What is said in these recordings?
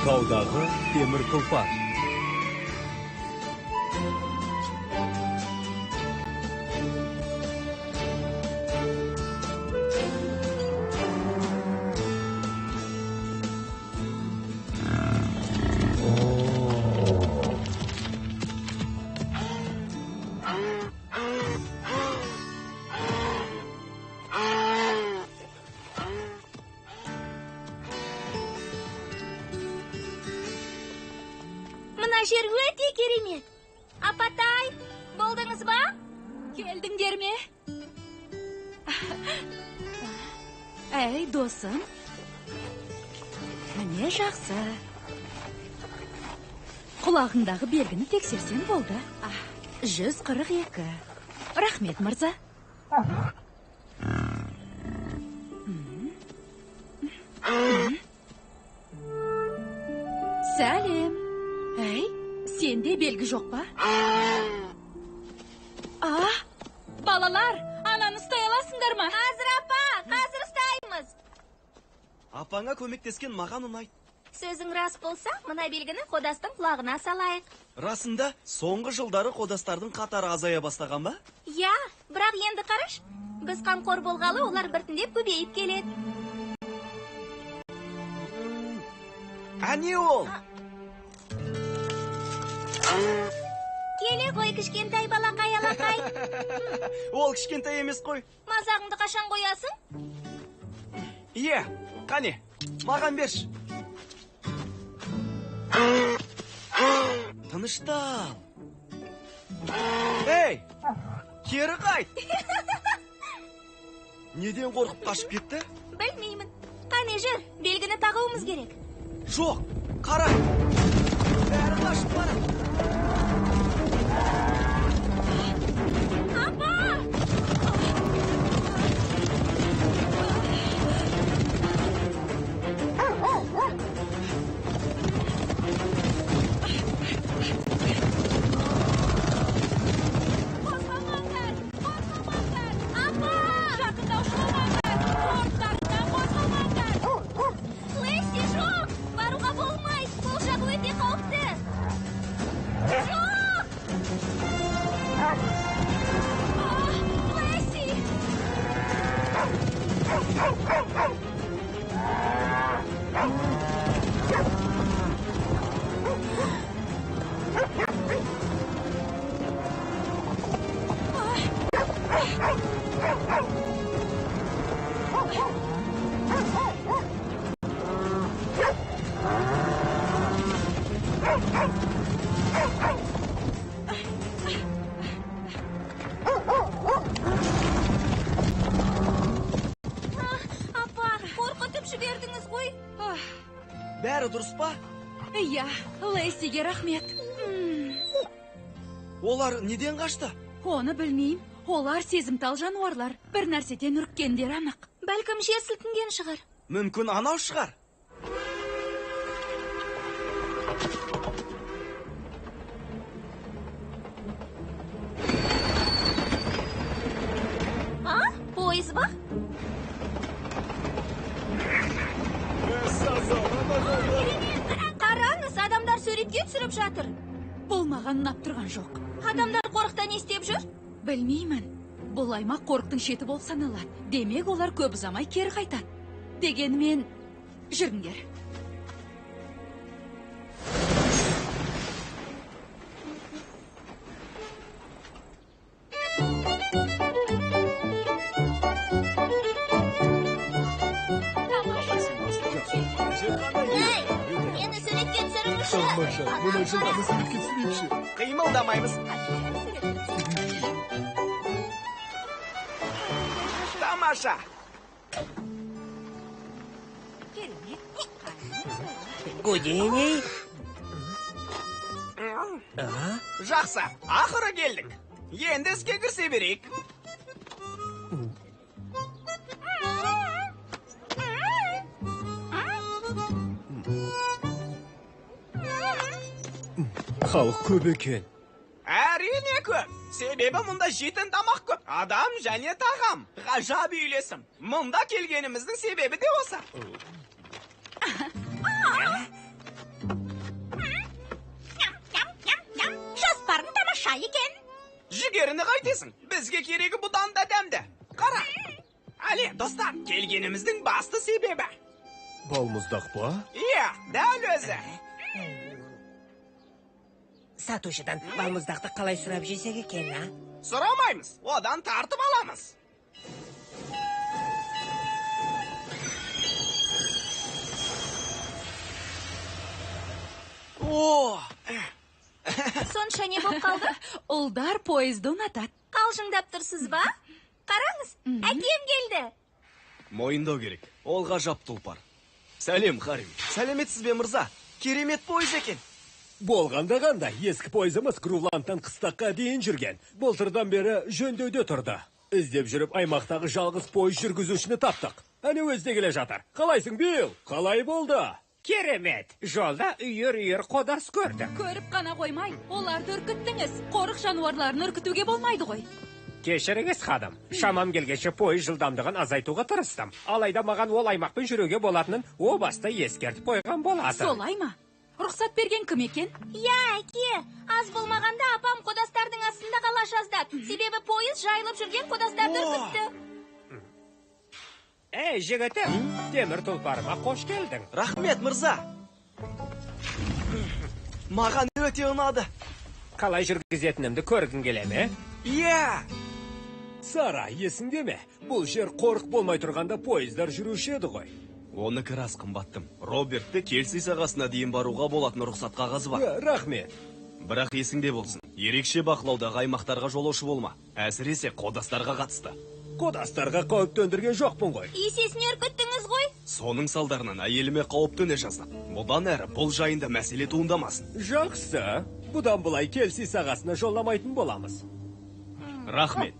Таудағы темір тұлпар. Жер өте керемет. Апатай, болдыңыз ба? Келдіңдер ме? Әй, досым. Міне жақсы. Құлағыңдағы белгіні тексерсем болды. 142. Рахмет, мырза. Сәлем. Әй, сенде белгі жоқ па? Балалар, ананы ұстай аласыңдар ма? Қазір апа, қазір ұстаймыз. Апаңа көмектескен маған ұнайды. Сөзің рас болса, мына белгіні қодастың құлағына салайық. Расында, соңғы жылдары қодастардың қатары азая бастаған ба? Я, бірақ енді қараш, біз қамқор болғалы олар біртіндеп көбейіп келеді. Әне ол? Келе ғой, кішкентай балақай алақай. Ол кішкентай емес қой. Мазағыңды қашан қоясың? Ие, қане, маған берші. Тыныштал. Ей, кері қайт. Неден қорқып қашып кетті? Білмеймін. Қане жүр, белгіні тағуымыз керек. Жоқ, қара. Бәрі қашып барады. Апа! Қозғалмаңдар! Қозғалмаңдар! Апа! Жақында ұшырмаңдар! Орындарынан қозғалмаңдар! Лесси, жоқ! Баруға болмайды! Бұл жақ өте қауіпті! Жоқ! Лесси! Апа, қорқытып жібердіңіз ғой. Бәрі дұрыс па? Иә, Лессиге рахмет. Олар неден қашты? Оны білмеймін. Олар сезімтал жануарлар. Бір нәрседен үріккендер анық. Бәлкім жер сілкінген шығар. Мүмкін анау шығар. Пойыз ба? Қараңыз, адамдар суретке түсіріп жатыр. Бұл маған ұнап тұрған жоқ. Адамдар қорықта не істеп жүр? Білмеймін. Бұл аймақ қорықтың шеті болып саналады. Демек олар көп ұзамай кері қайтады. Дегенмен, жүріңдер. Мені суретке түсіріңізші. Мұны жылдамы суретке түсірейікші. Қимылдамаймыз. Тамаша. Гудини. Жақсы, ақыры келдік. Енді іске кірісе берейік. Халық көп екен. Әрине көп. Себебі мұнда жейтін тамақ көп. Адам және тағам. Ғажап үйлесім. Мұнда келгеніміздің себебі де осы. ойлайсың? Бізге керегі бұдан да дәмді. Қара. Әле, достар, келгеніміздің басты себебі. Балмұздақ па? Иә, дәл өзі. Сатушыдан балмұздақты қалай сұрап жесек екен, а? Сұрамаймыз, одан тартып аламыз. О! Сонша не болып қалды? Ұлдар поезді ұнатады. Қалжыңдап тұрсыз ба? Қараңыз, әкем келді. Мойындау керек. Ол ғажап тұлпар. Сәлем, Харим. Сәлеметсіз бе, мырза? Керемет пойыз екен. Болғанда қандай, ескі пойызымыз Крувландтан қыстаққа дейін жүрген. Былтырдан бері жөндеуде тұрды. Іздеп жүріп аймақтағы жалғыз пойыз жүргізушіні таптық. Әне өзде келе жатыр. Қалайсың, Билл? Қалай болды? Керемет. Жолда үйір қодас көрді. Көріп қана қоймай, оларды үркіттіңіз. Қорық жануарларын үркітуге болмайды ғой. Кешіріңіз, ханым. Шамам келгенше пойыз жылдамдығын азайтуға тырыстым. Алайда маған ол аймақпен жүруге болатынын о баста ескертіп қойған болатын. Солай ма? Рұқсат берген кім екен? Я, әке, аз болмағанда апам қодастардың астында қала жаздады. Себебі пойыз жайылып жүрген қодастарды үркітті. Ей, жігітім, темір тұлпарыма қош келдің. Рахмет, мырза. Маған өте ұнады. Қалай жүргізетінімді көргің келе ме? Иә. Сара, есіңде ме? Бұл жер қорық болмай тұрғанда пойыздар жүруші еді ғой. Оны кірас қымбаттым. Робертті Келси сағасына дейін баруға болатын рұқсат қағазы бар. Рахмет. Бірақ есіңде болсын, ерекше бақылаудағы аймақтарға жолаушы болма. Әсіресе қодастарға қатысты. Қодастарға қауіп төндірген жоқпын ғой. Есесіне үркіттіңіз ғой. Соның салдарынан әйеліме қауіп төне жаздық. Бұдан әрі бұл жайында мәселе туындамасын. Жақсы. Бұдан былай Келси сағасына жолламайтын боламыз. Рахмет.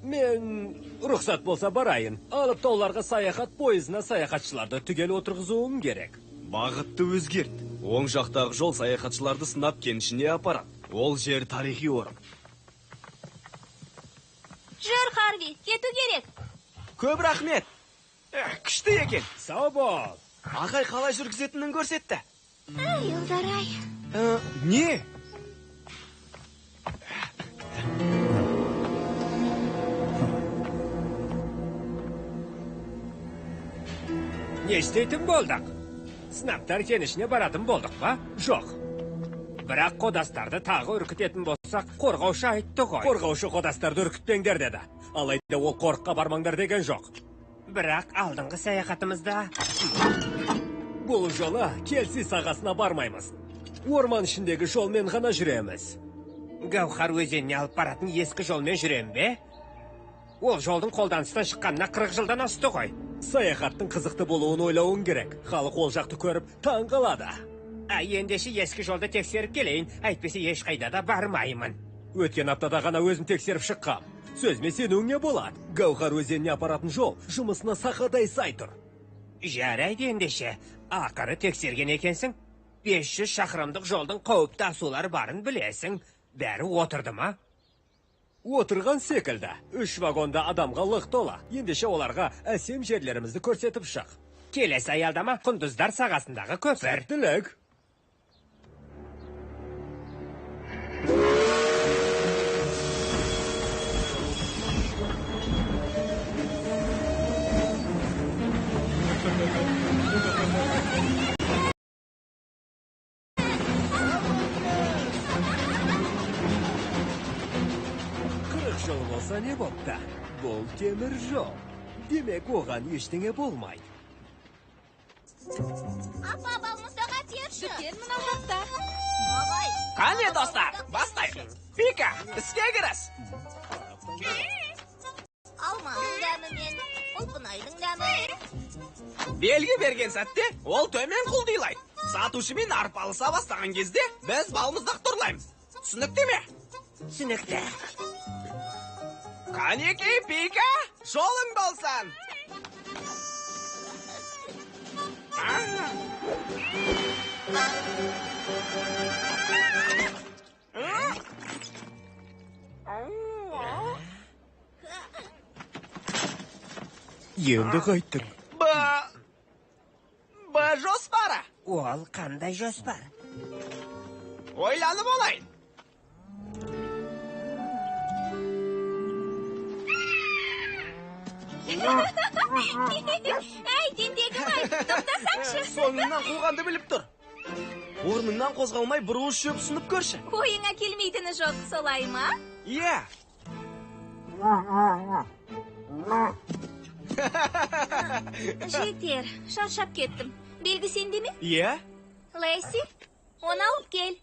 Мен рұқсат болса барайын. Алып тауларға саяхат пойызына саяхатшыларды түгел отырғызуым керек. Бағытты өзгерт. Оң жақтағы жол саяхатшыларды сынап кенішіне апарады. Ол жер тарихи орын. Жүр, Харви, кету керек. Көп рахмет. Күшті екен. Сау бол. Ағай қалай жүргізетінін көрсетті. Ай, Елдар-ай. Не? Не істейтін болдық? Сынаптар кенішіне баратын болдық па? Жоқ. Бірақ қодастарды тағы үркітетін болсақ, қорғаушы айтты ғой. Қорғаушы қодастарды үркітпеңдер деді. Алайда ол қорыққа бармаңдар деген жоқ. Бірақ алдыңғы саяхатымызда... Бұл жолы Келси сағасына бармаймыз. Орман ішіндегі жолмен ғана жүреміз. Гаухар өзеніне алып баратын ескі жолмен жүрем бе? Ол жолдың қолданыстан шыққанына 40 жылдан асты ғой. Саяхаттың қызықты болуын ойлауын керек. Халық ол жақты көріп таң қалады. Ендеше ескі жолды тексеріп келейін, әйтпесе ешқайда да бармаймын. Өткен аптада ғана өзім тексеріп шыққам. Сөзіме сенуіңе болады. Гаухар өзеніне апаратын жол жұмысына сақадай сай тұр. Жарайды ендеше, ақыры тексерген екенсің. 500 шақырымдық жолдың қауіпті асулары барын білесің. Бәрі отырды ма? Отырған секілді. 3 вагонда адамға лық тола. Ендеше оларға әсем жерлерімізді көрсетіп шық. Келесі аялдама Құндыздар сағасындағы көпір. Сәттілік. Жол болса не бопты? Бұл темір жол. Демек оған ештеңе болмайды. Апа, балмұздаға терші. Дүкен мына жақта. Ағай. Қане, достар, бастайық. Пика, іске кіріс. Алманың дәмі мен, ұлпынайдың дәмі. Белгі берген сәтте, ол төмен құлдилайды. Сатушымен арпалыса бастаған кезде, біз балмұздақ тұрлаймыз. Түсінікті ме? Түсінікті. Қанекей, Пика, жолың болсын. Енді қайттың. Бұ жоспары. Ол қандай жоспар? Ойланып олайын. Әй, тентегім-ай, тоқтасаңшы. Соңыңнан қуғанды біліп тұр. Орныңнан қозғалмай бір уыс шөп ұсынып көрші. Ойыңа келмейтіні жоқ, солай ма? Иә. Жетер, шаршап кеттім. Белгі сенде ме? Иә. Лэйси, оны алып кел.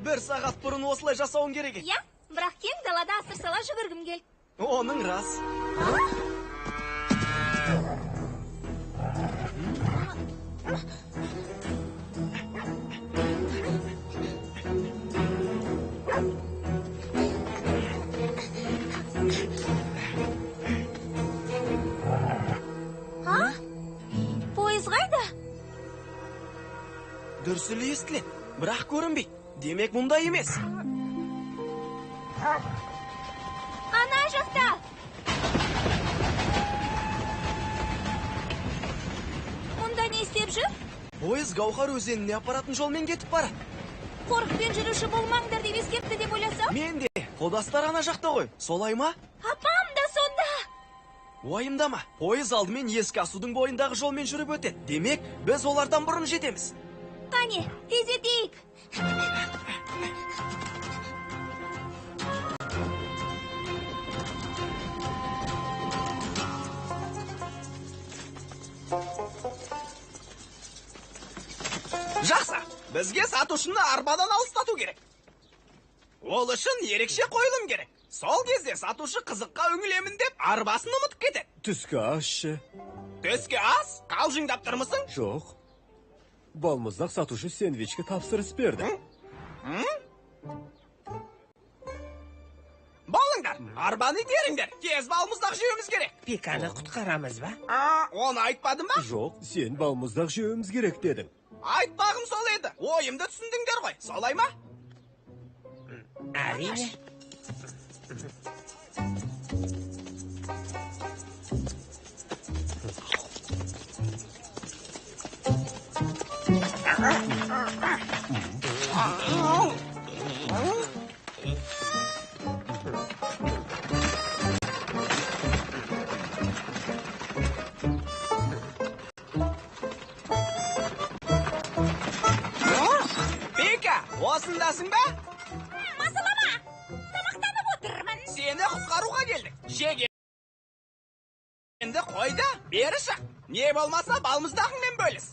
Бір сағат бұрын осылай жасауын керек еді. Я, бірақ кең далада асыр сала жүгіргім кел. Оның рас. Пойыз қайда? Дүрсілі естіледі, бірақ көрінбейді. Демек мұнда емес. Ана жақта. Мұнда не істеп жүр? Пойыз Гаухар өзеніне апаратын жолмен кетіп барады. Қорықпен жүруші болмаңдар деп ескертті деп ойласам? Мен де, қодастар ана жақта ғой, солай ма? Апам да сонда. Уайымдама, пойыз алдымен ескі асудың бойындағы жолмен жүріп өтеді. Демек, біз олардан бұрын жетеміз. Қане, тездетейік. Жақсы, бізге сатушыны арбадан алыстату керек. Ол үшін ерекше қойылым керек. Сол кезде сатушы қызыққа үңілемін деп арбасын ұмытып кетеді. Түскі асшы. Түске ас, қалжыңдап тұрмысың? Жоқ. Балмұздақ сатушы сэндвичке тапсырыс берді. Болыңдар, арбаны итеріңдер. Тез балмұздақ жеуіміз керек. Пиканы құтқарамыз ба? Оны айтпадым ба? Жоқ, сен балмұздақ жеуіміз керек дедің. Айтпағым сол еді. Ойымды түсіндіңдер ғой, солай ма? Әрине. Пика, осындасың ба? Масалама, тамақтанып отырмын. Сені құтқаруға келдік. Жеге. Енді қойда, бері шық. Не болмаса балмұздағыңмен бөліс.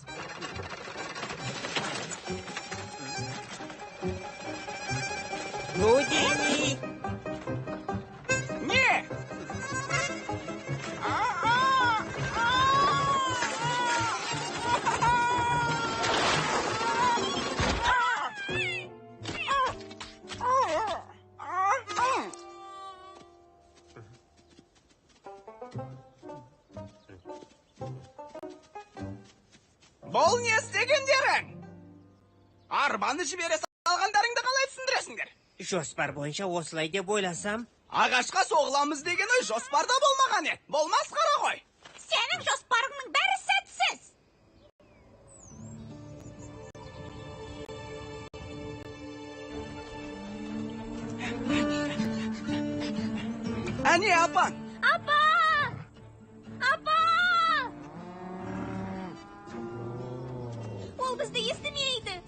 Нудини. Не? Бұл не істегендерің? Арбаны жібере салғандарыңды қалай түсіндіресіңдер? Жоспар бойынша осылай деп ойласам, Ағашқа соғыламыз деген ой жоспарда болмаған еді. Болмас қара ғой. Сенің жоспарыңның бәрі сәтсіз. Әне апаң. Апа! Апа! Ол бізді естімейді.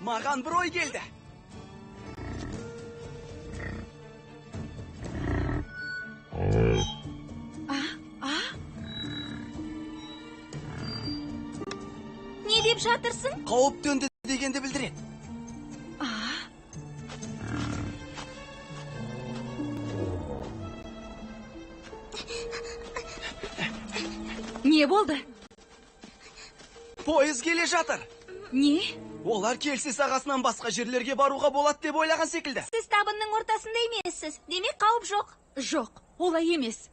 Маған бір ой келді. Не деп жатырсың? Қауіп төнді дегенді білдіреді. Не болды? Пойыз келе жатыр. Не? Олар келсе сағасынан басқа жерлерге баруға болады деп ойлаған секілді. Сіз табынның ортасында емессіз. Демек қауіп жоқ. Жоқ, олай емес.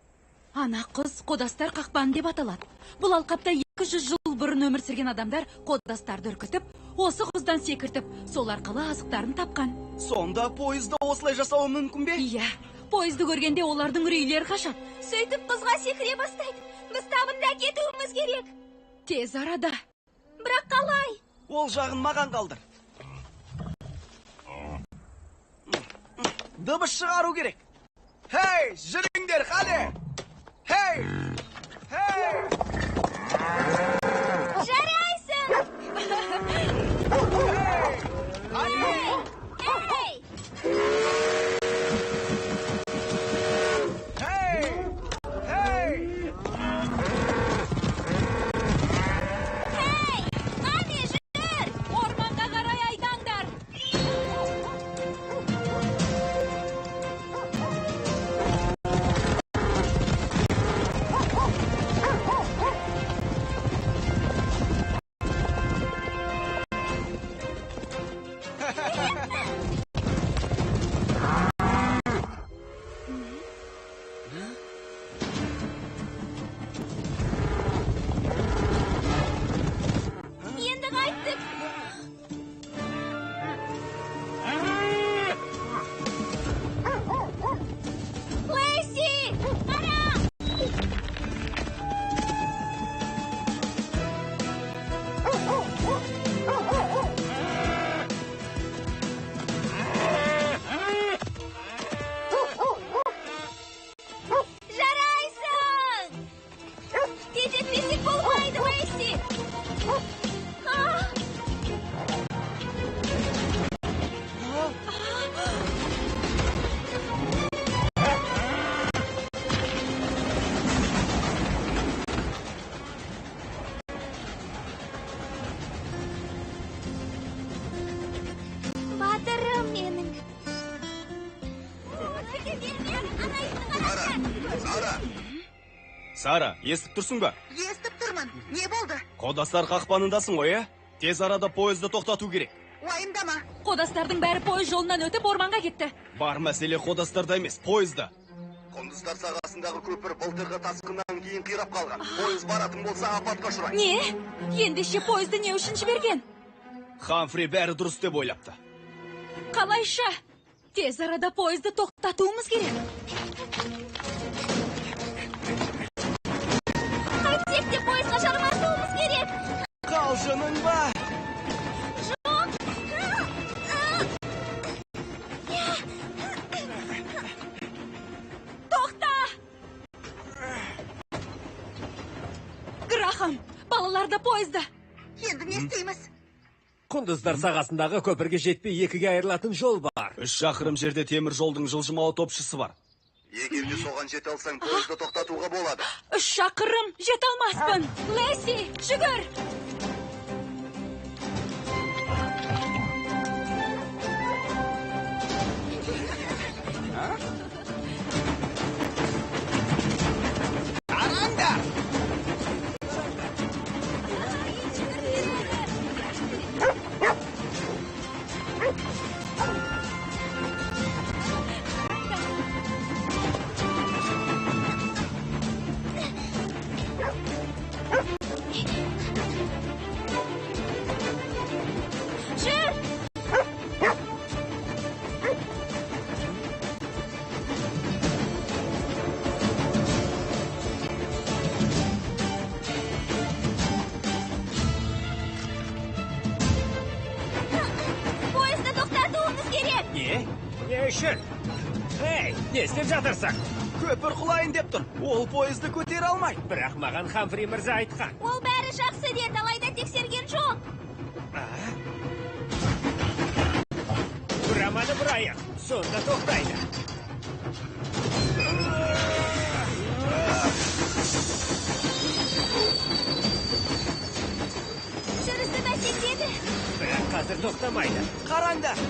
Ана қыз қодастар қақпаны деп аталады. Бұл алқапта 200 жыл бұрын өмір сүрген адамдар қодастарды үркітіп, осы құздан секіртіп, сол арқылы азықтарын тапқан. Сонда пойызда осылай жасауы мүмкін бе? Иә, пойызды көргенде олардың үрейлері қашады. Сөйтіп қызға секіре бастайды. Біз табында кетуіміз керек. Тез арада. Бірақ қалай? Ол жағын маған қалдыр. Дыбыс шығару керек. Хей, жүріңдер, қане! Хей! Хей! Жарайсың! Эй! Хей! Хей! Эй! Қане жүр! Орманға қарай айдаңдар. Енді қайттық. Лэйси! Қара! Жарайсың! Тежетпесек болмайды, Лэйси! Батырым менің. Сара, естіп тұрсың ба? Естіп тұрмын. Не болды? Қодастар қақпанындасың ғой, Тез арада пойызды тоқтату керек. Уайымдама. Қодастардың бәрі пойыз жолынан өтіп орманға кетті. Бар мәселе қодастарда емес, пойызда. Құндыздар сағасындағы көпір былтырғы тасқыннан кейін қирап қалған. Пойыз баратын болса апатқа ұшырайды. Не? Ендеше пойызды не үшін жіберген? Хамфри бәрі дұрыс деп ойлапты. Қалайша? Тез арада пойызды тоқтатуымыз керек. Қайтсек те пойызға жармасуымыз керек. Қалжының ба? Тоқта! Грахам, балалар да пойызда. Енді не істейміз? Құндыздар сағасындағы көпірге жетпей екіге айырылатын жол бар. 3 шақырым жерде темір жолдың жылжымалы топшысы бар. Егер де соған жете алсаң, пойызды тоқтатуға болады. 3 шақырым жете алмаспын. Лэйси, жүгір! Қараңдар! Жүр! Пойызды тоқтатуымыз керек. Не үшін? Ей, не істеп жатырсың? Көпір құлайын деп тұр. Ол пойызды көтере алмайды. Бірақ маған Хамфри мырза айтқан. Ол бәрі жақсы деді, алайда тексерген жоқ. Бұраманы бұрайық, сонда тоқтайды. Жүрісі бәсеңдеді. Бірақ қазір тоқтамайды. Қараңдар!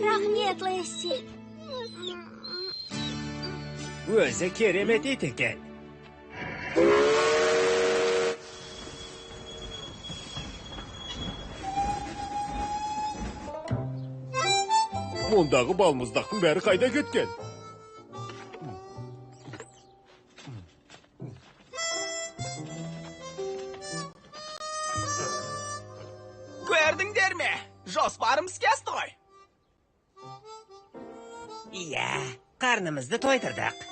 Рахмет, Лесси. Өзі керемет ит екен. Мұндағы балмұздақтың бәрі қайда кеткен? Көрдіңдер ме? Жоспарымыз кесті ғой. Иә, қарнымызды тойдырдық.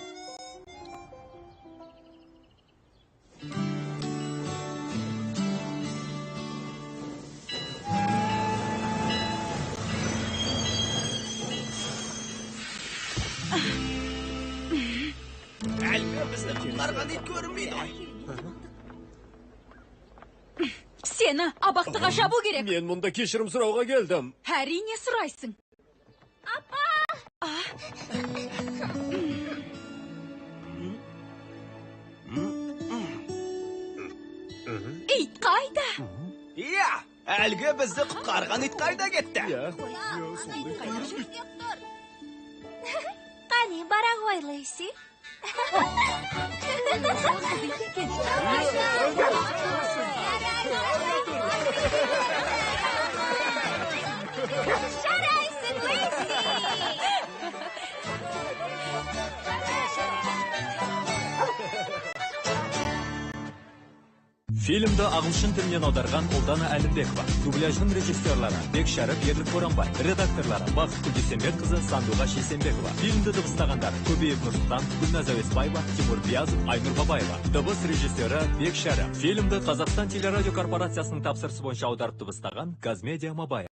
Әлгі бізді құтқарған ит көрінбейді ғой. Сені абақтыға жабу керек. Мен мұнда кешірім сұрауға келдім. Әрине сұрайсың. Ит қайда? Иә, әлгі бізді құтқарған ит қайда кетті? Қане, бара ғой, Лесси. Жарайсың, Лесси! Фильмді ағылшын тілінен аударған Ұлдана Әлімбекова, дубляжның режиссерлары Бекшәріп Ерлік Боранбай, редакторлары Бақыт Дүйсенбекқызы, Сандуға Шейсенбекова. Фильмді дыбыстағандар Көбеев Нұрсұлтан, Гүлназ Әуесбаева, Тимур Биязов, Айнұр Бабаева. Дыбыс режиссері Бекшәріп. Фильмді Қазақстан телерадио корпорациясының тапсырысы бойынша аударып дыбыстаған Казмедиа Мобайл.